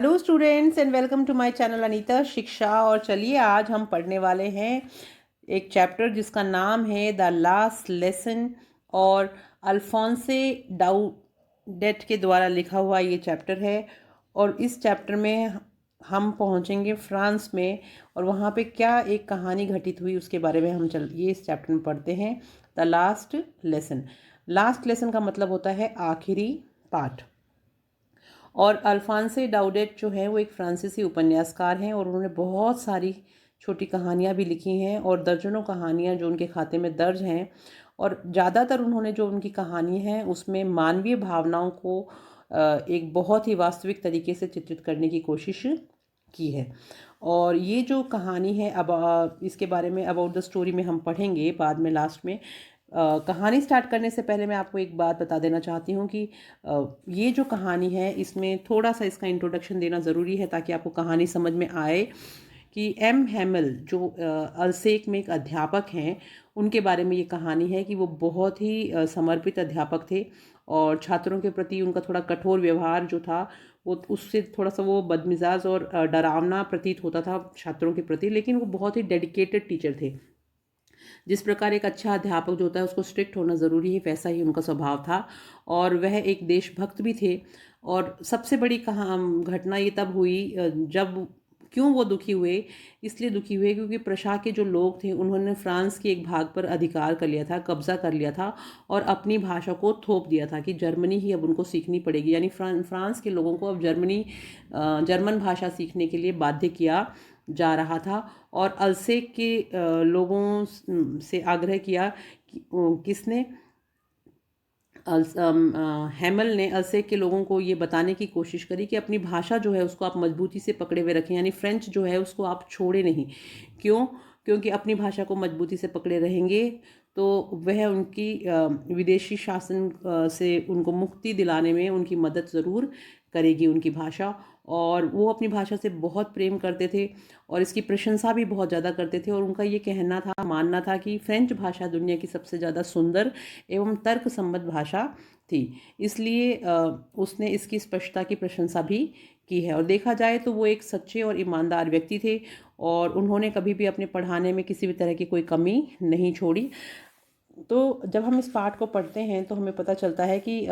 Hello students and welcome to my channel Anita Shiksha. और चलिए आज हम पढ़ने वाले हैं एक चैप्टर जिसका नाम है द लास्ट लेसन। और अल्फोंसे डाउडेट के द्वारा लिखा हुआ ये चैप्टर है। और इस चैप्टर में हम पहुंचेंगे फ्रांस में और वहाँ पे क्या एक कहानी घटित हुई उसके बारे में हम ये इस चैप्टर में पढ़ते हैं। The last lesson. Last lesson का मतलब होता है आखिरी पाठ। और अल्फांसे डाउडेट जो है वो एक फ्रांसीसी उपन्यासकार हैं और उन्होंने बहुत सारी छोटी कहानियाँ भी लिखी हैं और दर्जनों कहानियाँ जो उनके खाते में दर्ज हैं। और ज़्यादातर उन्होंने जो उनकी कहानी है उसमें मानवीय भावनाओं को एक बहुत ही वास्तविक तरीके से चित्रित करने की कोशिश की है। और ये जो कहानी है अब इसके बारे में अबाउट द स्टोरी में हम पढ़ेंगे बाद में लास्ट में। कहानी स्टार्ट करने से पहले मैं आपको एक बात बता देना चाहती हूँ कि ये जो कहानी है इसमें थोड़ा सा इसका इंट्रोडक्शन देना ज़रूरी है ताकि आपको कहानी समझ में आए कि एम हैमल जो अल्सेक में एक अध्यापक हैं उनके बारे में ये कहानी है कि वो बहुत ही समर्पित अध्यापक थे। और छात्रों के प्रति उनका थोड़ा कठोर व्यवहार जो था वो उससे थोड़ा सा वो बदमिजाज और डरावना प्रतीत होता था छात्रों के प्रति, लेकिन वो बहुत ही डेडिकेटेड टीचर थे। जिस प्रकार एक अच्छा अध्यापक जो होता है उसको स्ट्रिक्ट होना ज़रूरी है, वैसा ही उनका स्वभाव था। और वह एक देशभक्त भी थे। और सबसे बड़ी घटना ये तब हुई जब क्यों वो दुखी हुए, इसलिए दुखी हुए क्योंकि प्रशा के जो लोग थे उन्होंने फ्रांस के एक भाग पर अधिकार कर लिया था, कब्जा कर लिया था और अपनी भाषा को थोप दिया था कि जर्मनी ही अब उनको सीखनी पड़ेगी। यानी फ्रांस के लोगों को अब जर्मन भाषा सीखने के लिए बाध्य किया जा रहा था। और अल्सेक के लोगों से आग्रह किया कि किसने हैमल ने अल्सेक के लोगों को ये बताने की कोशिश करी कि अपनी भाषा जो है उसको आप मजबूती से पकड़े हुए रखें, यानी फ्रेंच जो है उसको आप छोड़े नहीं। क्यों? क्योंकि अपनी भाषा को मजबूती से पकड़े रहेंगे तो वह उनकी विदेशी शासन से उनको मुक्ति दिलाने में उनकी मदद ज़रूर करेगी उनकी भाषा। और वो अपनी भाषा से बहुत प्रेम करते थे और इसकी प्रशंसा भी बहुत ज़्यादा करते थे। और उनका ये कहना था, मानना था कि फ्रेंच भाषा दुनिया की सबसे ज़्यादा सुंदर एवं तर्कसम्मत भाषा थी। इसलिए उसने इसकी स्पष्टता की प्रशंसा भी की है। और देखा जाए तो वो एक सच्चे और ईमानदार व्यक्ति थे और उन्होंने कभी भी अपने पढ़ाने में किसी भी तरह की कोई कमी नहीं छोड़ी। तो जब हम इस पाठ को पढ़ते हैं तो हमें पता चलता है कि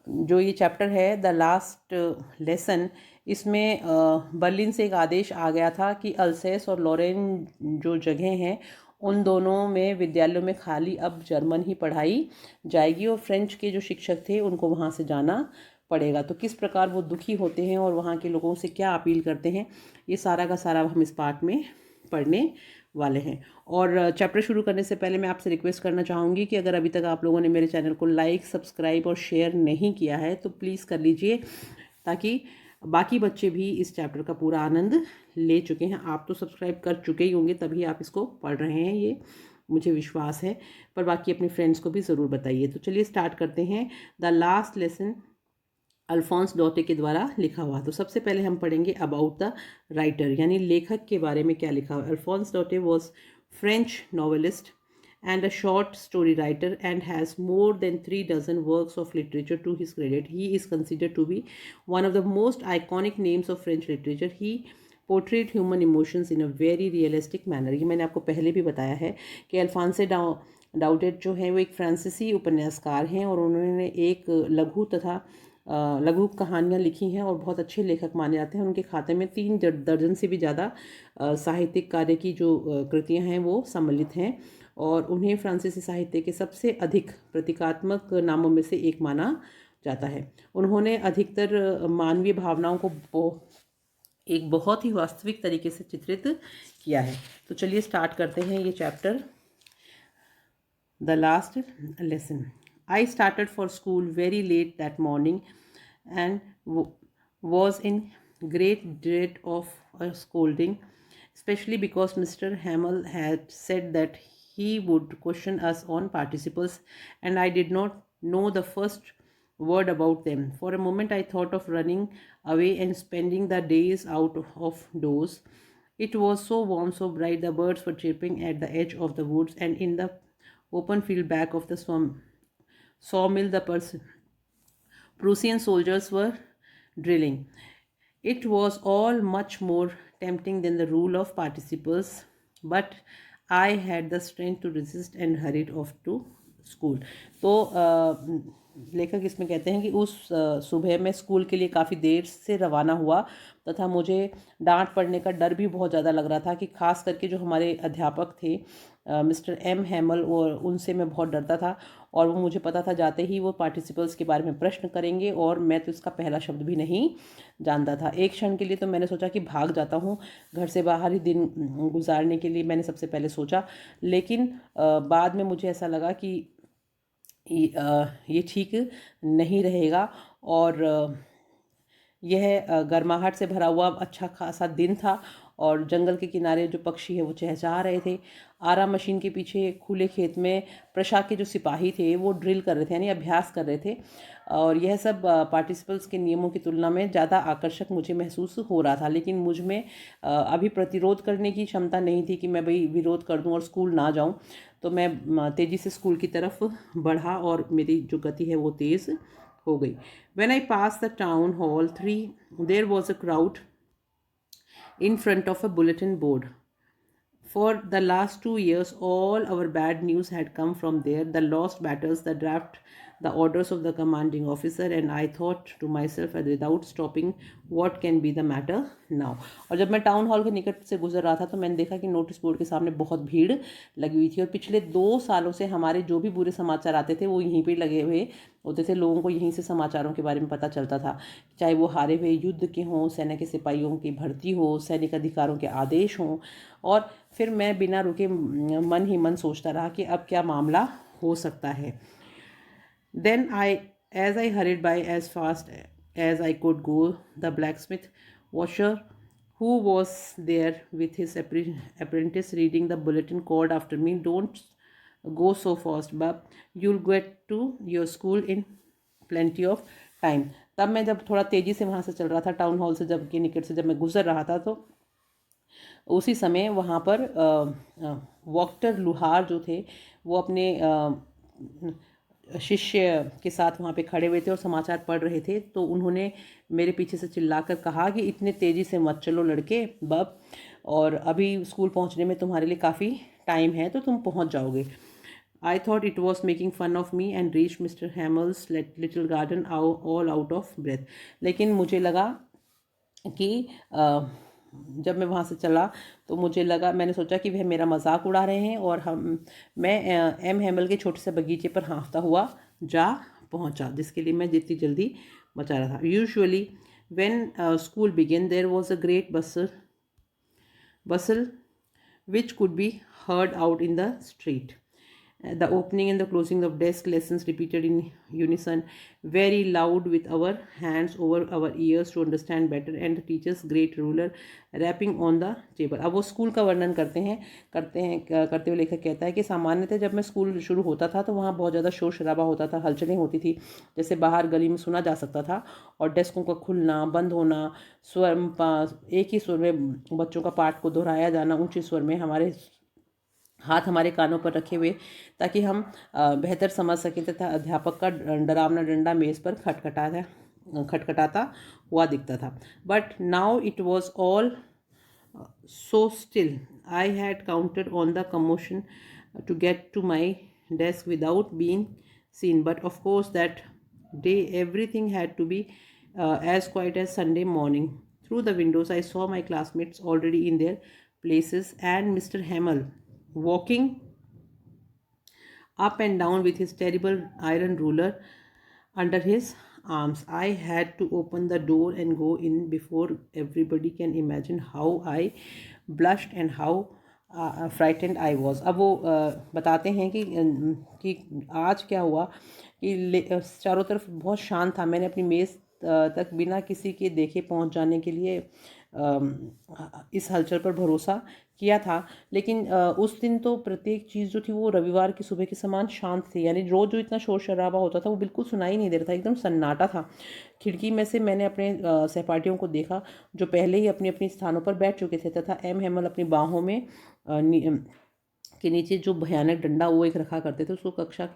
जो ये चैप्टर है द लास्ट लेसन, इसमें बर्लिन से एक आदेश आ गया था कि अल्सेस और लॉरेन जो जगह हैं उन दोनों में विद्यालयों में खाली अब जर्मन ही पढ़ाई जाएगी और फ्रेंच के जो शिक्षक थे उनको वहाँ से जाना पड़ेगा। तो किस प्रकार वो दुखी होते हैं और वहाँ के लोगों से क्या अपील करते हैं, ये सारा का सारा हम इस पाठ में पढ़ने वाले हैं। और चैप्टर शुरू करने से पहले मैं आपसे रिक्वेस्ट करना चाहूँगी कि अगर अभी तक आप लोगों ने मेरे चैनल को लाइक, सब्सक्राइब और शेयर नहीं किया है तो प्लीज़ कर लीजिए ताकि बाकी बच्चे भी इस चैप्टर का पूरा आनंद ले चुके हैं। आप तो सब्सक्राइब कर चुके ही होंगे तभी आप इसको पढ़ रहे हैं, ये मुझे विश्वास है। पर बाकी अपने फ्रेंड्स को भी ज़रूर बताइए। तो चलिए स्टार्ट करते हैं। द लास्ट लेसन अल्फोंस डॉटे के द्वारा लिखा हुआ। तो सबसे पहले हम पढ़ेंगे अबाउट द राइटर, यानी लेखक के बारे में क्या लिखा हुआ। Alphonse Daudet was French novelist and a short story writer and has more than 3 dozen works of literature to his credit. He is considered to be one of the most iconic names of French literature. He portrayed human emotions in a very realistic manner. ये मैंने आपको पहले भी बताया है कि अल्फांसे डाउडेट जो है वो एक फ्रांसीसी उपन्यासकार हैं और उन्होंने एक लघु कहानियाँ लिखी हैं और बहुत अच्छे लेखक माने जाते हैं। उनके खाते में 3 दर्जन से भी ज़्यादा साहित्यिक कार्य की जो कृतियाँ हैं वो सम्मिलित हैं और उन्हें फ्रांसीसी साहित्य के सबसे अधिक प्रतीकात्मक नामों में से एक माना जाता है। उन्होंने अधिकतर मानवीय भावनाओं को एक बहुत ही वास्तविक तरीके से चित्रित किया है। तो चलिए स्टार्ट करते हैं ये chapter the last lesson. I started for school very late that morning and was in great dread of a scolding, especially because Mr. Hamel had said that he would question us on participles and I did not know the first word about them. For a moment I thought of running away and spending the days out of doors. It was so warm, so bright, the birds were chirping at the edge of the woods and in the open field back of the sawmill, the Prussian soldiers were drilling. It was all much more tempting than the rule of participles, but I had the strength to resist and hurried off to school. तो लेखक इसमें कहते हैं कि उस सुबह में school के लिए काफ़ी देर से रवाना हुआ तथा मुझे डांट पड़ने का डर भी बहुत ज़्यादा लग रहा था कि खास करके जो हमारे अध्यापक थे मिस्टर एम हैमल, और उनसे मैं बहुत डरता था और वो मुझे पता था जाते ही वो पार्टिसिपल्स के बारे में प्रश्न करेंगे और मैं तो इसका पहला शब्द भी नहीं जानता था. एक क्षण के लिए तो मैंने सोचा कि भाग जाता हूँ घर से बाहर ही दिन गुजारने के लिए, मैंने सबसे पहले सोचा. लेकिन बाद में मुझे ऐसा लगा कि ये ठीक नहीं रहेगा और यह गर्माहट से भरा हुआ अच्छा खासा दिन था और जंगल के किनारे जो पक्षी है वो चहचहा रहे थे. आरा मशीन के पीछे खुले खेत में प्रशा के जो सिपाही थे वो ड्रिल कर रहे थे, यानी अभ्यास कर रहे थे, और यह सब पार्टिसिपल्स के नियमों की तुलना में ज़्यादा आकर्षक मुझे महसूस हो रहा था. लेकिन मुझ में अभी प्रतिरोध करने की क्षमता नहीं थी कि मैं भाई विरोध कर दूं और स्कूल ना जाऊं. तो मैं तेज़ी से स्कूल की तरफ बढ़ा और मेरी जो गति है वो तेज़ हो गई. When I passed the town hall 3, there was a crowd in front of a bulletin board. For the last 2 years, all our bad news had come from there, the lost battles, the draft, the orders of the commanding officer, and I thought to myself without stopping, what can be the matter now? और जब मैं town hall के निकट से गुजर रहा था तो मैंने देखा कि नोटिस बोर्ड के सामने बहुत भीड़ लगी हुई थी और पिछले 2 सालों से हमारे जो भी बुरे समाचार आते थे वो यहीं पे लगे हुए होते थे. लोगों को यहीं से समाचारों के बारे में पता चलता था, चाहे वो हारे हुए युद्ध के हों, सेना के सिपाहियों की भर्ती हो, सैनिक अधिकारों के आदेश हों. और फिर मैं बिना रुके मन ही मन सोचता रहा कि अब क्या मामला हो सकता है. Then as I hurried by as fast as I could go, the blacksmith washer who was there with his apprentice reading the bulletin called after me, "Don't go so fast, Bob. You'll get to your school in plenty of time." तब मैं जब थोड़ा तेज़ी से वहाँ से चल रहा था, टाउन हॉल से जब के निकट से जब मैं गुजर रहा था, तो उसी समय वहाँ पर वॉक्टर लुहार जो थे वो अपने शिष्य के साथ वहाँ पे खड़े हुए थे और समाचार पढ़ रहे थे. तो उन्होंने मेरे पीछे से चिल्लाकर कहा कि इतने तेज़ी से मत चलो लड़के बब, और अभी स्कूल पहुँचने में तुम्हारे लिए काफ़ी टाइम है तो तुम पहुँच जाओगे. I thought it was making fun of me and reached Mr. Hamill's little garden all out of breath. लेकिन मुझे लगा कि जब मैं वहाँ से चला तो मुझे लगा, मैंने सोचा कि वह मेरा मजाक उड़ा रहे हैं और मैं एम हैमल के छोटे से बगीचे पर हाँफता हुआ जा पहुँचा, जिसके लिए मैं जितनी जल्दी बचा रहा था. Usually when school began there was a great bustle which could be heard out in the street. The opening and the closing of desk lessons repeated in unison, very loud, with our hands over our ears to understand better, and the teacher's great ruler rapping on the table. अब वो school का वर्णन करते हुए लेखक कहता है कि सामान्यतः जब मैं स्कूल शुरू होता था तो वहाँ बहुत ज़्यादा शोर शराबा होता था, हलचलें होती थी, जैसे बाहर गली में सुना जा सकता था, और डेस्कों का खुलना बंद होना, एक ही स्वर में बच्चों का पाठ को दोहराया जाना ऊंचे स्वर में, हमारे हाथ हमारे कानों पर रखे हुए ताकि हम बेहतर समझ सकें, तथा अध्यापक का डरावना डंडा मेज़ पर खटखटाता हुआ दिखता था. But now it was all so still. I had counted on the commotion to get to my desk without being seen, but of course that day everything had to be as quiet as Sunday morning. Through the windows I saw my classmates already in their places, and Mr. Hamel walking up and down with his terrible iron ruler under his arms. I had to open the door and go in before everybody can imagine how I blushed and how frightened I was. अब वो बताते हैं कि आज क्या हुआ कि चारों तरफ बहुत शांत था. मैंने अपनी मेज़ तक बिना किसी के देखे पहुंच जाने के लिए इस हलचल पर भरोसा किया था. लेकिन उस दिन तो प्रत्येक चीज़ जो थी वो रविवार की सुबह के समान शांत थी, यानी रोज़ जो इतना शोर शराबा होता था वो बिल्कुल सुनाई नहीं दे रहा था, एकदम सन्नाटा था. खिड़की में से मैंने अपने सहपाठियों को देखा जो पहले ही अपनी अपनी स्थानों पर बैठ चुके थे, तथा एम हैमल अपनी बाहों में के नीचे जो भयानक डंडा वो एक रखा करते थे, उसको कक्षा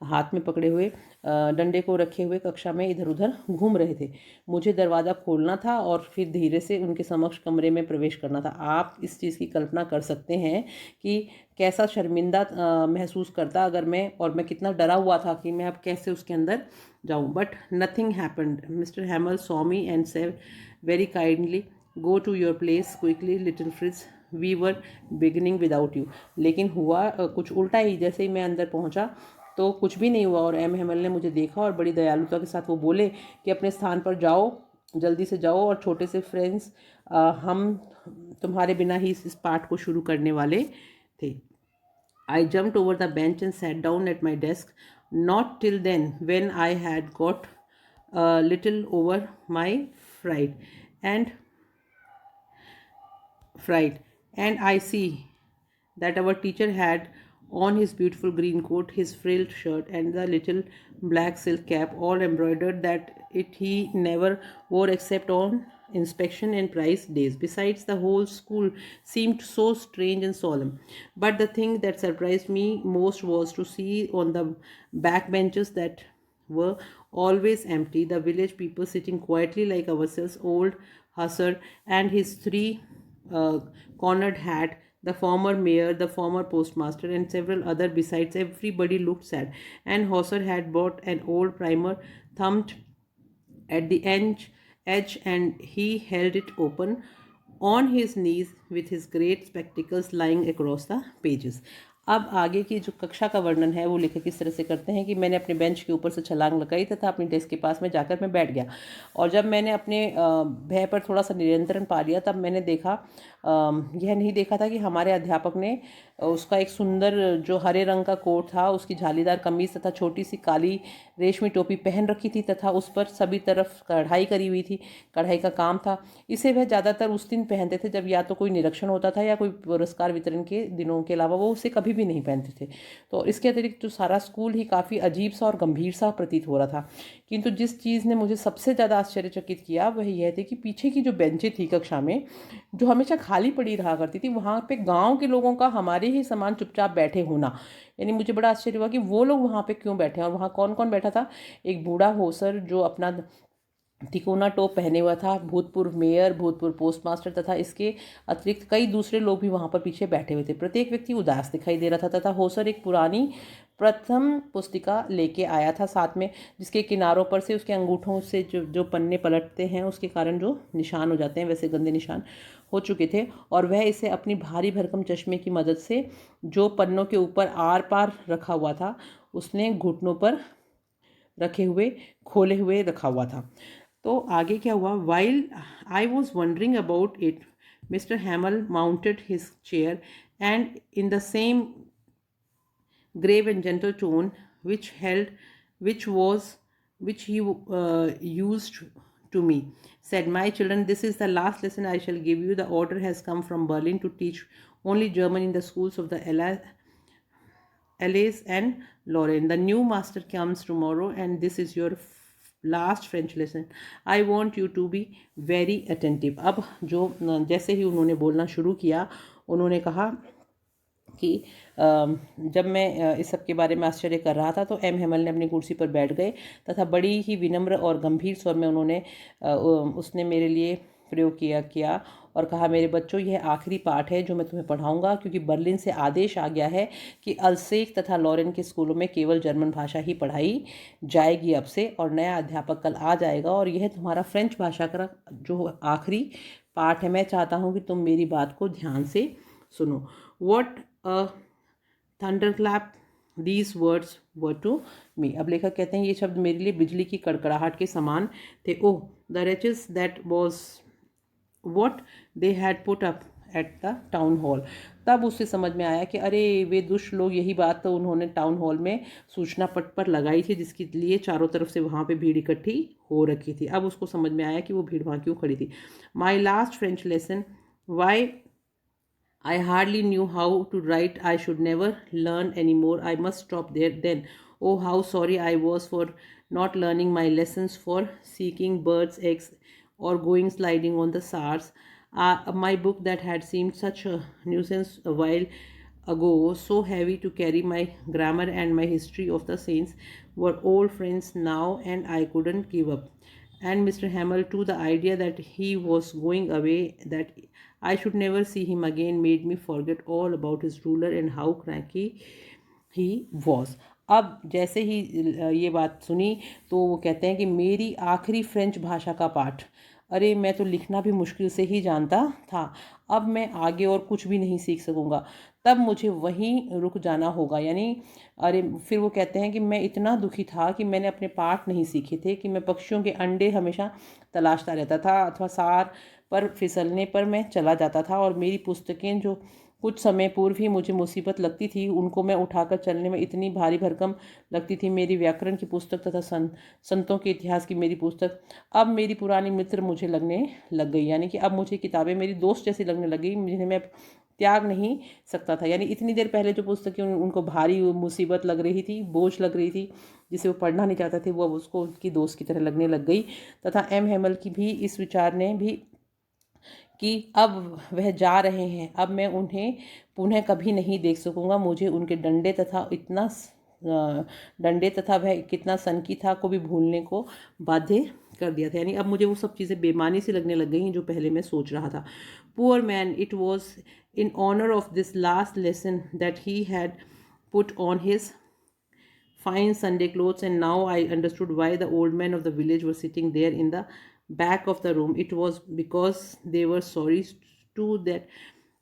हाथ में पकड़े हुए डंडे को रखे हुए कक्षा में इधर उधर घूम रहे थे। मुझे दरवाज़ा खोलना था और फिर धीरे से उनके समक्ष कमरे में प्रवेश करना था। आप इस चीज़ की कल्पना कर सकते हैं कि कैसा शर्मिंदा महसूस करता अगर मैं कितना डरा हुआ था कि मैं अब कैसे उसके अंदर जाऊँ। But nothing happened. Mister Hamel saw me and said very kindly, go to your place quickly little Franz, we were beginning without you. लेकिन हुआ कुछ उल्टा ही। जैसे ही मैं अंदर पहुंचा तो कुछ भी नहीं हुआ और एम हेमल ने मुझे देखा और बड़ी दयालुता के साथ वो बोले कि अपने स्थान पर जाओ, जल्दी से जाओ, और छोटे से फ्रेंड्स, हम तुम्हारे बिना ही इस पाठ को शुरू करने वाले थे। I jumped over the bench and sat down at my desk. Not till then, when I had got a little over my fright, and fright, and I see that our teacher had on his beautiful green coat, his frilled shirt, and the little black silk cap, all embroidered, that it he never wore except on inspection and prize days. Besides, the whole school seemed so strange and solemn. But the thing that surprised me most was to see on the back benches that were always empty the village people sitting quietly like ourselves, old Hussar and his three cornered hat, the former mayor, the former postmaster, and several other besides. Everybody looked sad, and Hauser had bought an old primer thumbed at the edge, and he held it open on his knees with his great spectacles lying across the pages. अब आगे की जो कक्षा का वर्णन है वो लेखक इस तरह से करते हैं कि मैंने अपने बेंच के ऊपर से छलांग लगाई तथा अपनी डेस्क के पास में जाकर मैं बैठ गया, और जब मैंने अपने भय पर थोड़ा सा नियंत्रण पा लिया तब मैंने देखा, यह नहीं देखा था कि हमारे अध्यापक ने उसका एक सुंदर जो हरे रंग का कोट था, उसकी झालीदार कमीज तथा छोटी सी काली रेशमी टोपी पहन रखी थी तथा उस पर सभी तरफ कढ़ाई करी हुई थी, कढ़ाई का काम था। इसे वह ज़्यादातर उस दिन पहनते थे जब या तो कोई निरीक्षण होता था या कोई पुरस्कार वितरण के दिनों के अलावा वो उसे कभी भी नहीं पहनते थे। तो इसके अतिरिक्त जो सारा स्कूल ही काफ़ी अजीब सा और गंभीर सा प्रतीत हो रहा था। किंतु जिस चीज़ ने मुझे सबसे ज़्यादा आश्चर्यचकित किया वह यह थी कि पीछे की जो बेंचें थी कक्षा में, जो हमेशा खाली पड़ी रहा करती थी, वहाँ पे गांव के लोगों का हमारे ही समान चुपचाप बैठे होना। यानी मुझे बड़ा आश्चर्य हुआ कि वो लोग वहाँ पे क्यों बैठे हैं। और वहाँ कौन कौन बैठा था? एक बूढ़ा होसर जो अपना तिकोना टोप पहने हुआ था, भूतपूर्व मेयर, भूतपूर्व पोस्टमास्टर तथा इसके अतिरिक्त कई दूसरे लोग भी वहाँ पर पीछे बैठे हुए थे। प्रत्येक व्यक्ति उदास दिखाई दे रहा था तथा होसर एक पुरानी प्रथम पुस्तिका लेके आया था साथ में, जिसके किनारों पर से उसके अंगूठों से जो पन्ने पलटते हैं उसके कारण जो निशान हो जाते हैं, वैसे गंदे निशान हो चुके थे। और वह इसे अपनी भारी भरकम चश्मे की मदद से जो पन्नों के ऊपर आर पार रखा हुआ था उसने घुटनों पर रखे हुए खोले हुए रखा हुआ था। तो आगे क्या हुआ? While I was wondering about it, mister हैमल mounted his chair and in the same grave and gentle tone which he used to me, said, my children, this is the last lesson I shall give you. The order has come from Berlin to teach only German in the schools of the Alsace and Lorraine. The new master comes tomorrow and this is your last French lesson. I want you to be very attentive. अब जो जैसे ही उन्होंने बोलना शुरू किया, उन्होंने कहा कि जब मैं इस सब के बारे में आश्चर्य कर रहा था तो एम हेमल ने अपनी कुर्सी पर बैठ गए तथा बड़ी ही विनम्र और गंभीर स्वर में उसने मेरे लिए प्रयोग किया और कहा, मेरे बच्चों, यह आखिरी पाठ है जो मैं तुम्हें पढ़ाऊंगा, क्योंकि बर्लिन से आदेश आ गया है कि अल्सेक तथा लॉरेन के स्कूलों में केवल जर्मन भाषा ही पढ़ाई जाएगी अब से, और नया अध्यापक कल आ जाएगा और यह तुम्हारा फ्रेंच भाषा का जो आखिरी पाठ है। मैं चाहता हूँ कि तुम मेरी बात को ध्यान से सुनो। What a thunderclap these words were to me. अब लेखक कहते हैं ये शब्द मेरे लिए बिजली की कड़कड़ाहट के समान थे। Oh, the wretches that was what they had put up at the town hall. तब उससे समझ में आया कि अरे वे दुष्ट लोग, यही बात तो उन्होंने टाउन हॉल में सूचना पट पर लगाई थी, जिसके लिए चारों तरफ से वहाँ पे भीड़ इकट्ठी हो रखी थी। अब उसको समझ में आया कि वो भीड़ वहाँ क्यों खड़ी थी। My last French lesson, why I hardly knew how to write. I should never learn anymore. I must stop there then. Oh, how sorry I was for not learning my lessons, for seeking birds' eggs or going sliding on the Sars. My book that had seemed such a nuisance a while ago, so heavy to carry. My grammar and my history of the saints were old friends now, and I couldn't give up. And Mr. Hamel, too, the idea that he was going away, that I should never see him again, made me forget all about his ruler and how cranky he was. अब जैसे ही ये बात सुनी तो वो कहते हैं कि मेरी आखिरी फ्रेंच भाषा का पाठ, अरे मैं तो लिखना भी मुश्किल से ही जानता था, अब मैं आगे और कुछ भी नहीं सीख सकूँगा, तब मुझे वहीं रुक जाना होगा। यानी अरे फिर वो कहते हैं कि मैं इतना दुखी था कि मैंने अपने पाठ नहीं सीखे थे, कि मैं पक्षियों के अंडे हमेशा तलाशता रहता था अथवा सार पर फिसलने पर मैं चला जाता था, और मेरी पुस्तकें जो कुछ समय पूर्व ही मुझे मुसीबत लगती थी, उनको मैं उठाकर चलने में इतनी भारी भरकम लगती थी। मेरी व्याकरण की पुस्तक तथा संतों के इतिहास की मेरी पुस्तक अब मेरी पुरानी मित्र मुझे लगने लग गई। यानी कि अब मुझे किताबें मेरी दोस्त जैसी लगने लग गई, जिन्हें मैं त्याग नहीं सकता था। यानी इतनी देर पहले जो पुस्तकें उनको भारी मुसीबत लग रही थी, बोझ लग रही थी, जिसे वो पढ़ना नहीं चाहते थे, वो अब उसको उनकी दोस्त की तरह लगने लग गई। तथा एम हेमल की भी इस विचार ने भी कि अब वह जा रहे हैं, अब मैं उन्हें पुनः कभी नहीं देख सकूंगा, मुझे उनके डंडे तथा वह कितना सनकी था को भी भूलने को बाध्य कर दिया था। यानी अब मुझे वो सब चीज़ें बेमानी सी लगने लग गई जो पहले मैं सोच रहा था। Poor man, it was in honour of this last lesson that he had put on his fine Sunday clothes, and now I understood why the old men of the village were sitting there in the back of the room. It was because they were sorry too that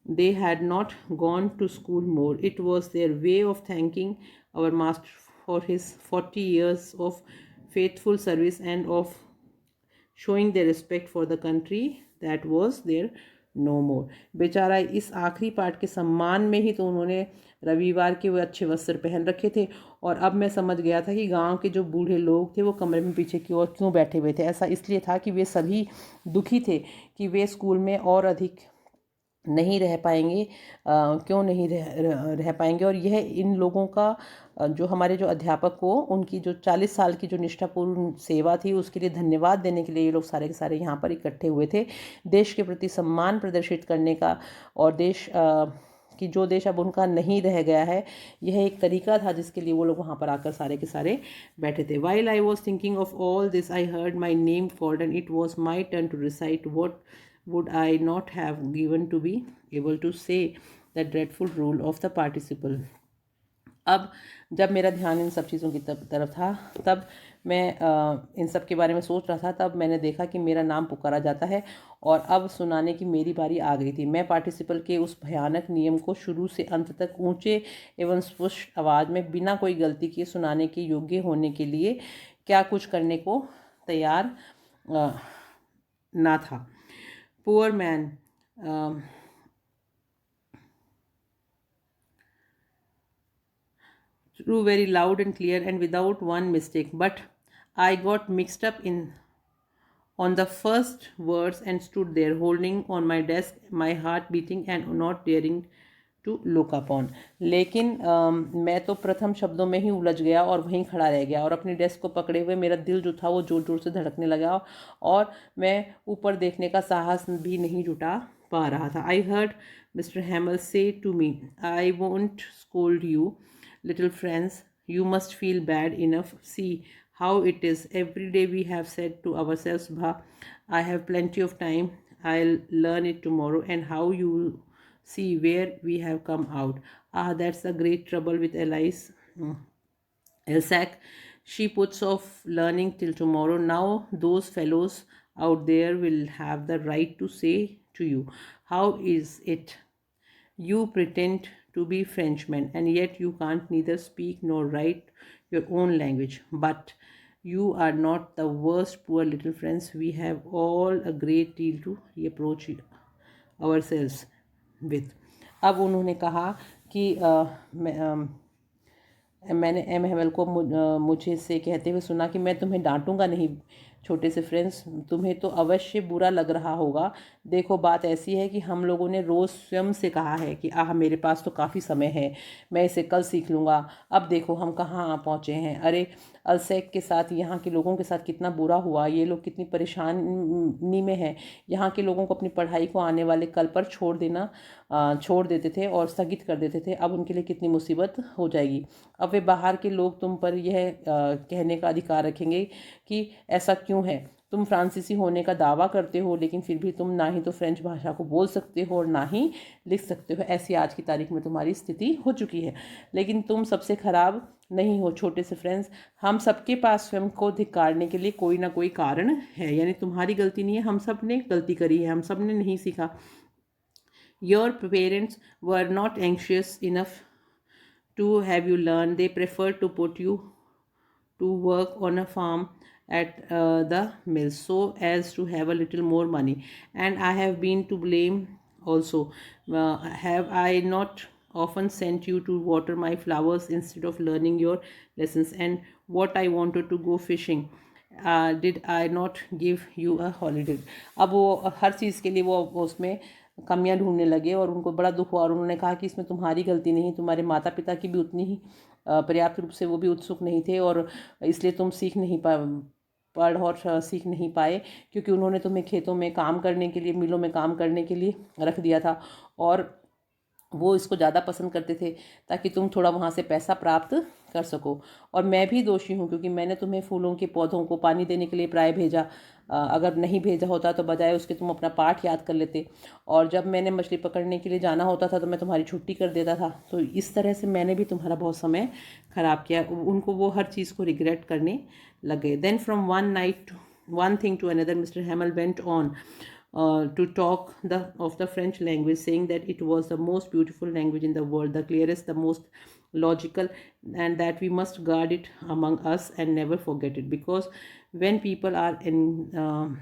they had not gone to school more. It was their way of thanking our master for his 40 years of faithful service and of showing their respect for the country that was there no more. बेचारा इस आखिरी पाठ के सम्मान में ही तो उन्होंने रविवार के वो अच्छे वस्त्र पहन रखे थे, और अब मैं समझ गया था कि गांव के जो बूढ़े लोग थे वो कमरे में पीछे की ओर क्यों बैठे हुए थे। ऐसा इसलिए था कि वे सभी दुखी थे कि वे स्कूल में और अधिक नहीं रह पाएंगे। क्यों नहीं रह पाएंगे, और यह इन लोगों का जो हमारे जो अध्यापक को उनकी जो 40 साल की जो निष्ठापूर्ण सेवा थी उसके लिए धन्यवाद देने के लिए ये लोग सारे के सारे यहाँ पर इकट्ठे हुए थे, देश के प्रति सम्मान प्रदर्शित करने का। और देश कि जो देश अब उनका नहीं रह गया है, यह एक तरीका था जिसके लिए वो लोग वहाँ पर आकर सारे के सारे बैठे थे। While I was thinking of all this I heard my name called and it was my turn to recite what would I not have given to be able to say the dreadful rule of the participle. अब जब मेरा ध्यान इन सब चीज़ों की तरफ था, तब मैं इन सब के बारे में सोच रहा था, तब मैंने देखा कि मेरा नाम पुकारा जाता है और अब सुनाने की मेरी बारी आ गई थी। मैं पार्टिसिपल के उस भयानक नियम को शुरू से अंत तक ऊंचे एवं स्पष्ट आवाज़ में बिना कोई गलती किए सुनाने के योग्य होने के लिए क्या कुछ करने को तैयार ना था। Poor man, through very loud and clear and without one mistake, but I got mixed up in on the first words and stood there holding on my desk, my heart beating and not daring to look upon. लेकिन मैं तो प्रथम शब्दों में ही उलझ गया और वहीं खड़ा रह गया, और अपनी डेस्क को पकड़े हुए मेरा दिल जो था वो जोर जोर से धड़कने लगा, और मैं ऊपर देखने का साहस भी नहीं जुटा पा रहा था। I heard Mr. Hamel say to me, I won't scold you, little friends. You must feel bad enough. See how it is. Every day we have said to ourselves, Bha, I have plenty of time. I'll learn it tomorrow. And how you see where we have come out. Ah, that's the great trouble with Elsac. She puts off learning till tomorrow. Now those fellows out there will have the right to say to you, how is it you pretend to be Frenchmen and yet you can't neither speak nor write your own language? But you are not the worst, poor little friends. We have all a great deal to reproach ourselves with. अब उन्होंने कहा कि मैंने M Hemal को मुझे से कहते हुए सुना कि मैं तुम्हें डांटूंगा नहीं छोटे से फ्रेंड्स, तुम्हें तो अवश्य बुरा लग रहा होगा। देखो, बात ऐसी है कि हम लोगों ने रोज़ स्वयं से कहा है कि मेरे पास तो काफ़ी समय है, मैं इसे कल सीख लूँगा। अब देखो हम कहाँ आ पहुँचे हैं। अरे, अलसैक के साथ, यहाँ के लोगों के साथ कितना बुरा हुआ। ये लोग कितनी परेशानी में हैं। यहाँ के लोगों को अपनी पढ़ाई को आने वाले कल पर छोड़ देते थे और स्थगित कर देते थे। अब उनके लिए कितनी मुसीबत हो जाएगी। अब वे बाहर के लोग तुम पर यह कहने का अधिकार रखेंगे कि ऐसा क्यों है। तुम फ्रांसीसी होने का दावा करते हो, लेकिन फिर भी तुम ना ही तो फ्रेंच भाषा को बोल सकते हो और ना ही लिख सकते हो। ऐसी आज की तारीख में तुम्हारी स्थिति हो चुकी है। लेकिन तुम सबसे खराब नहीं हो छोटे से फ्रेंड्स। हम सबके पास स्वयं को धिक्कारने के लिए कोई ना कोई कारण है। यानी तुम्हारी गलती नहीं है, हम सब ने गलती करी है, हम सब ने नहीं सीखा। Your parents were not anxious enough to have you learn. They preferred to put you to work on a farm at the mill so as to have a little more money. And I have been to blame also. Have I not often sent you to water my flowers instead of learning your lessons? And what I wanted to go fishing, did I not give you a holiday. अब वो हर चीज़ के लिए वो उसमें कमियां ढूंढने लगे और उनको बड़ा दुख हुआ और उन्होंने कहा कि इसमें तुम्हारी गलती नहीं, तुम्हारे माता पिता की भी उतनी ही पर्याप्त रूप से वो भी उत्सुक नहीं थे और इसलिए तुम पढ़ और सीख नहीं पाए, क्योंकि उन्होंने तुम्हें खेतों में काम करने के लिए, मिलों में काम करने के लिए रख दिया था और वो इसको ज़्यादा पसंद करते थे ताकि तुम थोड़ा वहाँ से पैसा प्राप्त कर सको। और मैं भी दोषी हूँ, क्योंकि मैंने तुम्हें फूलों के पौधों को पानी देने के लिए प्राय भेजा। अगर नहीं भेजा होता तो बजाय उसके तुम अपना पाठ याद कर लेते। और जब मैंने मछली पकड़ने के लिए जाना होता था तो मैं तुम्हारी छुट्टी कर देता था। तो इस तरह से मैंने भी तुम्हारा बहुत समय ख़राब किया। उनको वो हर चीज़ को रिग्रेट करने लगे। Then from one thing to another Mr Hamel went on to talk of the French language, saying that it was the most beautiful language in the world, the clearest, the most logical, and that we must guard it among us and never forget it. Because when people are enslaved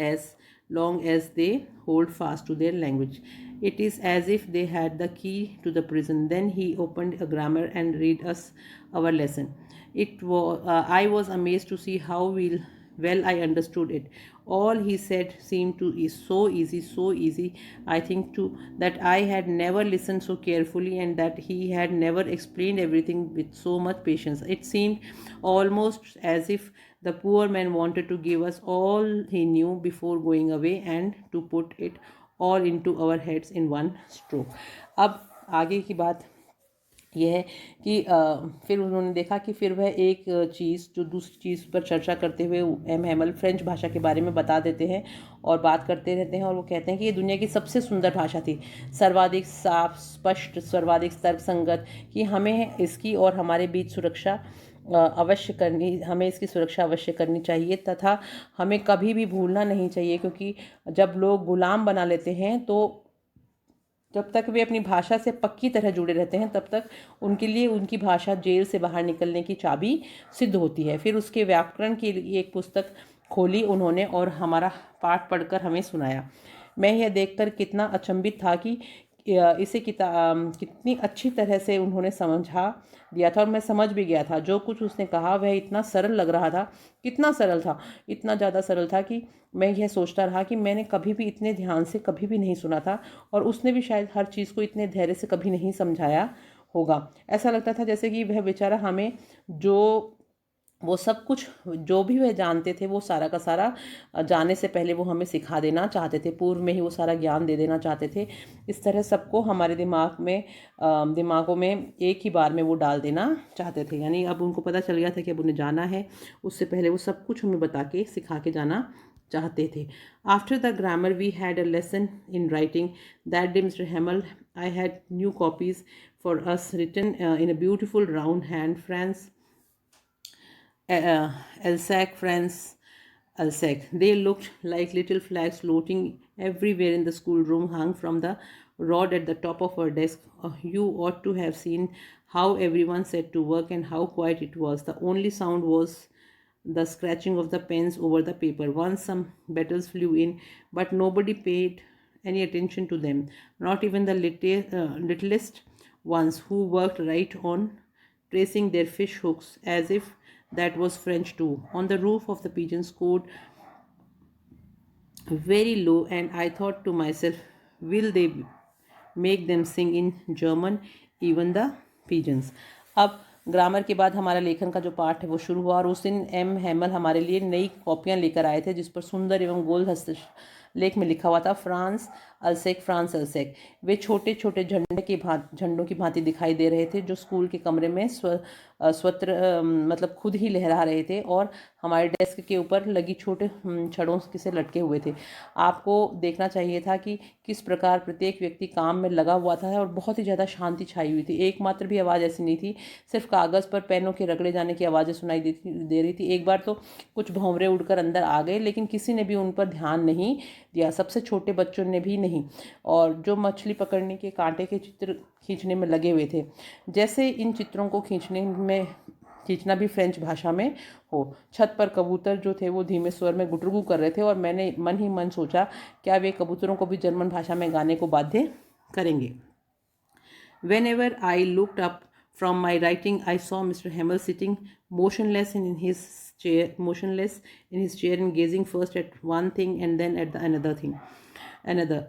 as long as they hold fast to their language, it is as if they had the key to the prison. Then he opened a grammar and read us our lesson. I was amazed to see how well I understood it. All he said seemed to is so easy, I think too, that I had never listened so carefully and that he had never explained everything with so much patience. It seemed almost as if the poor man wanted to give us all he knew before going away and to put it all into our heads in one stroke. अब आगे की बात यह है कि फिर उन्होंने देखा कि फिर वह एक चीज़ जो दूसरी चीज़ पर चर्चा करते हुए एम हैमल फ्रेंच भाषा के बारे में बता देते हैं और बात करते रहते हैं और वो कहते हैं कि ये दुनिया की सबसे सुंदर भाषा थी, सर्वाधिक साफ, स्पष्ट, सर्वाधिक तर्कसंगत, कि हमें इसकी और हमारे बीच हमें इसकी सुरक्षा अवश्य करनी चाहिए तथा हमें कभी भी भूलना नहीं चाहिए, क्योंकि जब लोग गुलाम बना लेते हैं तो जब तक वे अपनी भाषा से पक्की तरह जुड़े रहते हैं तब तक उनके लिए उनकी भाषा जेल से बाहर निकलने की चाबी सिद्ध होती है। फिर उसके व्याकरण के लिए एक पुस्तक खोली उन्होंने और हमारा पाठ पढ़कर हमें सुनाया। मैं यह देखकर कितना अचंभित था कि इसे कितनी अच्छी तरह से उन्होंने समझा दिया था और मैं समझ भी गया था। जो कुछ उसने कहा वह इतना सरल लग रहा था, कितना सरल था, इतना ज़्यादा सरल था कि मैं यह सोचता रहा कि मैंने कभी भी इतने ध्यान से कभी भी नहीं सुना था और उसने भी शायद हर चीज़ को इतने धैर्य से कभी नहीं समझाया होगा। ऐसा लगता था जैसे कि वह बेचारा हमें वो सब कुछ जो भी वह जानते थे वो सारा का सारा जाने से पहले वो हमें सिखा देना चाहते थे, पूर्व में ही वो सारा ज्ञान दे देना चाहते थे। इस तरह सबको हमारे दिमागों में एक ही बार में वो डाल देना चाहते थे। यानी अब उनको पता चल गया था कि अब उन्हें जाना है, उससे पहले वो सब कुछ हमें बता के सिखा के जाना चाहते थे। After the grammar we had a lesson in writing that day Mr Hamel I had new copies for us written in a beautiful round hand Alsac, France, Alsac. They looked like little flags floating everywhere in the schoolroom, hung from the rod at the top of our desk. You ought to have seen how everyone set to work and how quiet it was. The only sound was the scratching of the pens over the paper. Once some beetles flew in, but nobody paid any attention to them, not even the littlest ones who worked right on tracing their fish hooks as if that was French too. On the roof of the pigeons code very low, and I thought to myself, will they make them sing in German, even the pigeons. अब grammar के बाद हमारा लेखन का जो पाठ है वो शुरू हुआ, और उस दिन एम हैमल हमारे लिए नई कॉपियाँ लेकर आए थे जिस पर सुंदर एवं गोल हस्तलेख में लिखा हुआ था फ्रांस अल्सेक, फ्रांस अल्सेक। वे छोटे छोटे झंडों की भांति दिखाई दे रहे थे जो स्कूल के कमरे में स्वत्र मतलब खुद ही लहरा रहे थे और हमारे डेस्क के ऊपर लगी छोटे छड़ों से लटके हुए थे। आपको देखना चाहिए था कि किस प्रकार प्रत्येक व्यक्ति काम में लगा हुआ था और बहुत ही ज़्यादा शांति छाई हुई थी। एकमात्र भी आवाज़ ऐसी नहीं थी, सिर्फ कागज़ पर पेनों के रगड़े जाने की आवाज़ें सुनाई दे रही थी। एक बार तो कुछ भंवरे उड़कर अंदर आ गए, लेकिन किसी ने भी उन पर ध्यान नहीं दिया, सबसे छोटे बच्चों ने भी नहीं, और जो मछली पकड़ने के कांटे के चित्र खींचने में लगे हुए थे, जैसे इन चित्रों को खींचना भी फ्रेंच भाषा में हो। छत पर कबूतर जो थे वो धीमे स्वर में गुटरगू कर रहे थे, और मैंने मन ही मन सोचा, क्या वे कबूतरों को भी जर्मन भाषा में गाने को बाध्य करेंगे। Whenever I looked up from my writing, I saw Mr. Hamel sitting motionless in his chair and gazing first at one thing and then at another,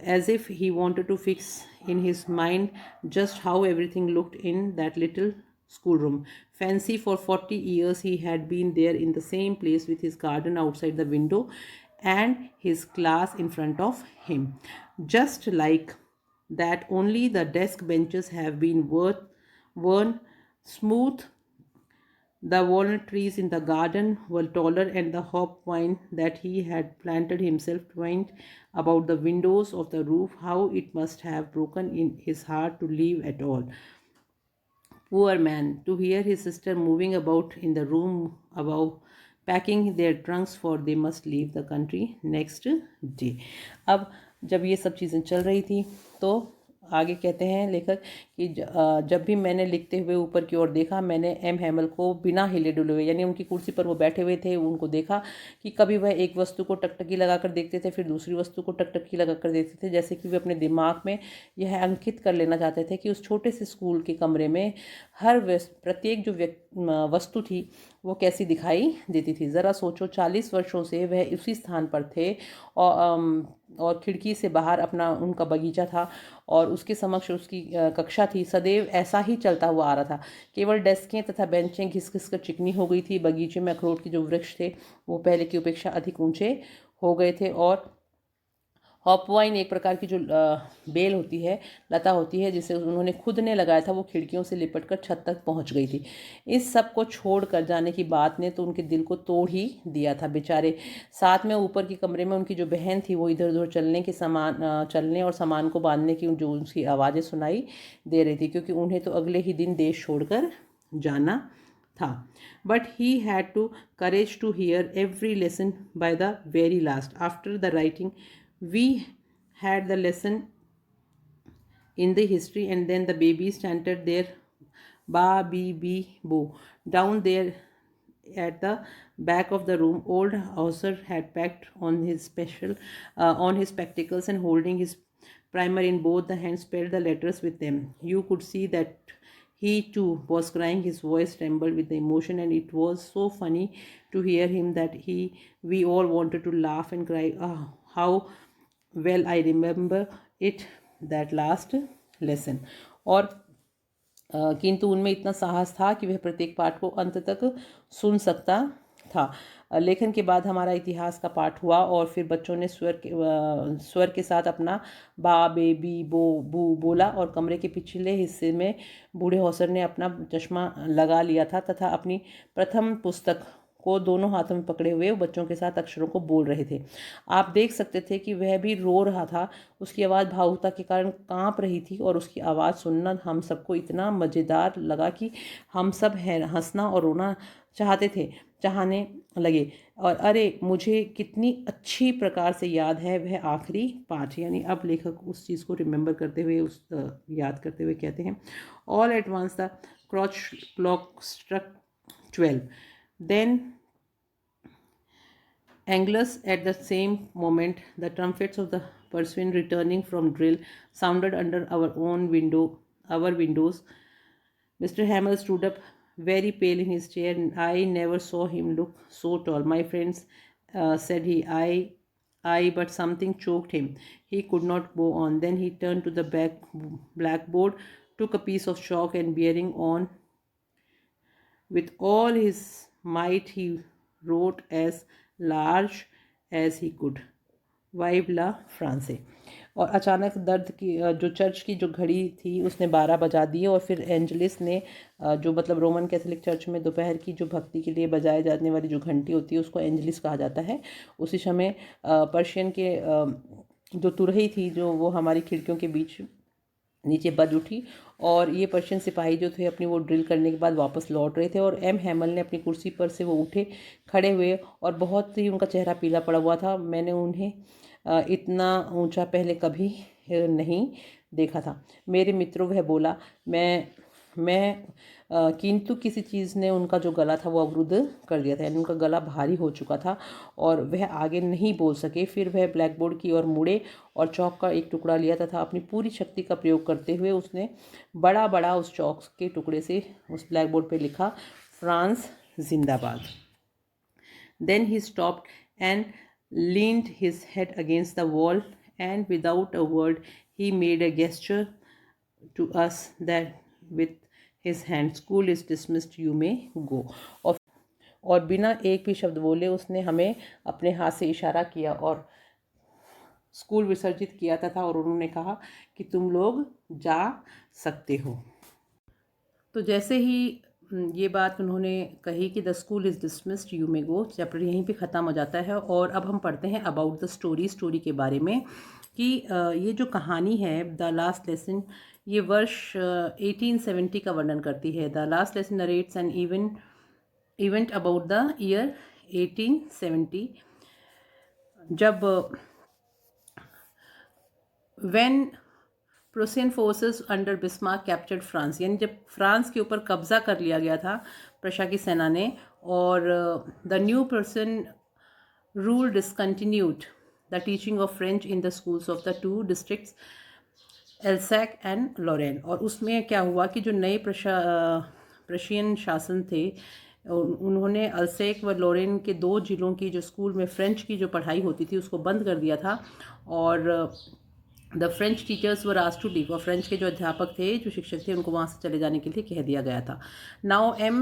as if he wanted to fix in his mind just how everything looked in that little schoolroom. Fancy, for 40 years he had been there in the same place with his garden outside the window and his class in front of him. Just like that, only the desk benches have been worn smooth. The walnut trees in the garden were taller, and the hop vine that he had planted himself twined about the windows of the roof. How it must have broken in his heart to leave at all. Poor man, to hear his sister moving about in the room above, packing their trunks, for they must leave the country next day. अब जब ये सब चीज़ें चल रही थी तो आगे कहते हैं लेखक कि जब भी मैंने लिखते हुए ऊपर की ओर देखा, मैंने एम हैमल को बिना हिले डुले हुए, यानी उनकी कुर्सी पर वो बैठे हुए थे, उनको देखा कि कभी वह एक वस्तु को टकटकी लगाकर देखते थे, फिर दूसरी वस्तु को टकटकी लगाकर देखते थे, जैसे कि वे अपने दिमाग में यह अंकित कर लेना चाहते थे कि उस छोटे से स्कूल के कमरे में प्रत्येक जो वस्तु थी वो कैसी दिखाई देती थी। ज़रा सोचो, 40 वर्षों से वह उसी स्थान पर थे, और खिड़की से बाहर अपना उनका बगीचा था और उसके समक्ष उसकी कक्षा थी। सदैव ऐसा ही चलता हुआ आ रहा था। केवल डेस्कें तथा बेंचें घिस घिस कर चिकनी हो गई थी। बगीचे में अखरोट के जो वृक्ष थे वो पहले की अपेक्षा अधिक ऊंचे हो गए थे, और हॉपवाइन एक प्रकार की जो बेल होती है, लता होती है, जिसे उन्होंने खुद ने लगाया था, वो खिड़कियों से लिपट कर छत तक पहुंच गई थी। इस सब को छोड़ कर जाने की बात ने तो उनके दिल को तोड़ ही दिया था बेचारे। साथ में ऊपर के कमरे में उनकी जो बहन थी वो इधर उधर चलने और सामान को बांधने की जो उसकी आवाज़ें सुनाई दे रही थी, क्योंकि उन्हें तो अगले ही दिन देश छोड़कर जाना था। But he had to courage to hear every lesson by the very last. After the writing we had the lesson in the history, and then the babies chanted their ba bi bi bo. Down there at the back of the room, old Hauser had packed on his spectacles, and holding his primer in both the hands spelled the letters with them. You could see that he too was crying. His voice trembled with the emotion, and it was so funny to hear him that we all wanted to laugh and cry. How well I remember it, that last lesson. और किंतु उनमें इतना साहस था कि वह प्रत्येक पाठ को अंत तक सुन सकता था। लेखन के बाद हमारा इतिहास का पाठ हुआ, और फिर बच्चों ने स्वर के साथ अपना बा बे बी बो बू बोला, और कमरे के पिछले हिस्से में बूढ़े हौसर ने अपना चश्मा लगा लिया था तथा अपनी प्रथम पुस्तक को दोनों हाथों में पकड़े हुए बच्चों के साथ अक्षरों को बोल रहे थे। आप देख सकते थे कि वह भी रो रहा था। उसकी आवाज़ भावुकता के कारण कांप रही थी, और उसकी आवाज़ सुनना हम सबको इतना मज़ेदार लगा कि हम सब हंसना और रोना चाहने लगे। और अरे, मुझे कितनी अच्छी प्रकार से याद है वह आखिरी पाठ। यानी अब लेखक उस चीज़ को रिमेंबर करते हुए, याद करते हुए कहते हैं, all at once the church clock struck 12. Then, Angelus, at the same moment, the trumpets of the pursuing returning from drill sounded under our windows. Mr. Hamel stood up very pale in his chair. I never saw him look so tall. My friends said he, but something choked him. He could not go on. Then he turned to the blackboard, took a piece of chalk, and bearing on with all his might, he wrote as large as he could, वाइव ला फ्रांसे। और अचानक दर्द की जो church की जो घड़ी थी उसने 12 बजा दिए। और फिर एंजलिस ने जो मतलब रोमन कैथोलिक चर्च में दोपहर की जो भक्ति के लिए बजाए जाने वाली जो घंटी होती है उसको एंजलिस कहा जाता है। उसी समय पर्शियन के जो तुरही थी जो वो हमारी खिड़कियों के बीच नीचे बज उठी। और ये पर्शियन सिपाही जो थे अपनी वो ड्रिल करने के बाद वापस लौट रहे थे। और एम हैमल ने अपनी कुर्सी पर से वो उठे, खड़े हुए और बहुत ही उनका चेहरा पीला पड़ा हुआ था। मैंने उन्हें इतना ऊंचा पहले कभी नहीं देखा था मेरे मित्रों, वह बोला। मैं किंतु किसी चीज़ ने उनका जो गला था वो अवरुद्ध कर दिया था, यानी उनका गला भारी हो चुका था और वह आगे नहीं बोल सके। फिर वह ब्लैकबोर्ड की ओर मुड़े और चौक का एक टुकड़ा लिया तथा अपनी पूरी शक्ति का प्रयोग करते हुए उसने बड़ा बड़ा उस चौक के टुकड़े से उस ब्लैकबोर्ड पे लिखा, फ्रांस जिंदाबाद। Then he stopped and leaned his head against the wall, and without a word he made a gesture to us that with his hand, school is dismissed, you may go। और बिना एक भी शब्द बोले उसने हमें अपने हाथ से इशारा किया और स्कूल विसर्जित किया था और उन्होंने कहा कि तुम लोग जा सकते हो। तो जैसे ही ये बात उन्होंने कही कि the school is dismissed, you may go, chapter यहीं पे ख़त्म हो जाता है। और अब हम पढ़ते हैं अबाउट द स्टोरी के बारे में कि ये जो कहानी है द लास्ट लेसन, ये वर्ष 1870 का वर्णन करती है। The last lesson narrates an event about the year 1870, जब when Prussian forces under Bismarck captured France, यानी जब फ्रांस के ऊपर कब्जा कर लिया गया था प्रशा की सेना ने, और the new Prussian rule discontinued the teaching of French in the schools of the two districts Alsace and Lorraine. और उसमें क्या हुआ कि जो नए प्रशियन शासन थे उन्होंने अल्सैक व लॉरेन के 2 जिलों की जो स्कूल में फ्रेंच की जो पढ़ाई होती थी उसको बंद कर दिया था। और the French teachers were asked to leave, और फ्रेंच के जो अध्यापक थे, जो शिक्षक थे, उनको वहाँ से चले जाने के लिए कह दिया गया था। Now M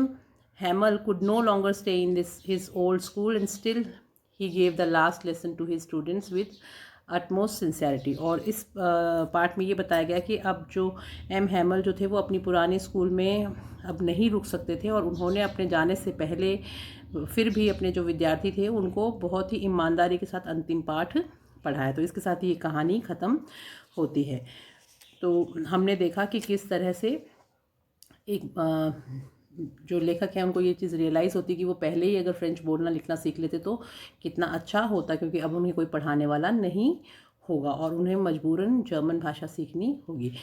Hamel could no longer stay in his old school and still he gave the last lesson to his students with utmost sincerity. और इस पार्ट में ये बताया गया कि अब जो एम हैमल जो थे वो अपनी पुराने स्कूल में अब नहीं रुक सकते थे और उन्होंने अपने जाने से पहले फिर भी अपने जो विद्यार्थी थे उनको बहुत ही ईमानदारी के साथ अंतिम पाठ पढ़ाया। तो इसके साथ ही ये कहानी ख़त्म होती है। तो हमने देखा कि किस तरह से एक जो लेखक है उनको ये चीज़ रियलाइज़ होती कि वो पहले ही अगर फ्रेंच बोलना लिखना सीख लेते तो कितना अच्छा होता, क्योंकि अब उन्हें कोई पढ़ाने वाला नहीं होगा और उन्हें मजबूरन जर्मन भाषा सीखनी होगी।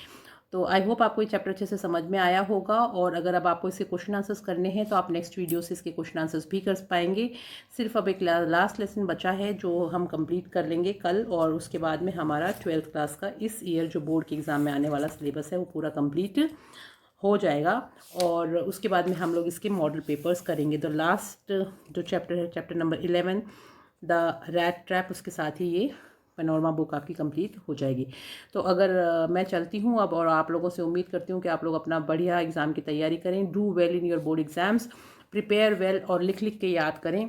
तो आई होप आपको ये चैप्टर अच्छे से समझ में आया होगा। और अगर अब आपको इसके क्वेश्चन आंसर्स करने हैं तो आप नेक्स्ट वीडियो से इसके क्वेश्चन आंसर्स भी कर पाएंगे। सिर्फ अब एक लास्ट लेसन बचा है जो हम कंप्लीट कर लेंगे कल, और उसके बाद में हमारा 12th क्लास का इस ईयर जो बोर्ड के एग्ज़ाम में आने वाला सिलेबस है वो पूरा कंप्लीट हो जाएगा। और उसके बाद में हम लोग इसके मॉडल पेपर्स करेंगे। तो लास्ट जो चैप्टर है, chapter number 11 the rat trap, उसके साथ ही ये पैनोरमा बुक आपकी कंप्लीट हो जाएगी। तो अगर मैं चलती हूँ अब, और आप लोगों से उम्मीद करती हूँ कि आप लोग अपना बढ़िया एग्ज़ाम की तैयारी करें। Do well in your board exams, prepare well, और लिख लिख के याद करें।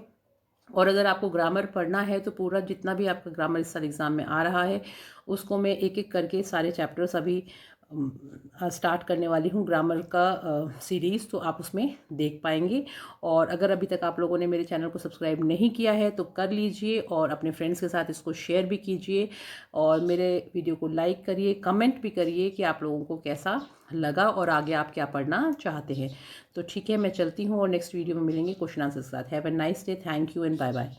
और अगर आपको ग्रामर पढ़ना है तो पूरा जितना भी आपका ग्रामर इस साल एग्ज़ाम में आ रहा है उसको मैं एक एक करके सारे चैप्टर्स अभी स्टार्ट करने वाली हूँ ग्रामर का सीरीज़, तो आप उसमें देख पाएंगे। और अगर अभी तक आप लोगों ने मेरे चैनल को सब्सक्राइब नहीं किया है तो कर लीजिए और अपने फ्रेंड्स के साथ इसको शेयर भी कीजिए और मेरे वीडियो को लाइक करिए, कमेंट भी करिए कि आप लोगों को कैसा लगा और आगे आप क्या पढ़ना चाहते हैं। तो ठीक है, मैं चलती हूँ और नेक्स्ट वीडियो में मिलेंगे क्वेश्चन आंसर के साथ। Have a nice day, thank you and bye bye.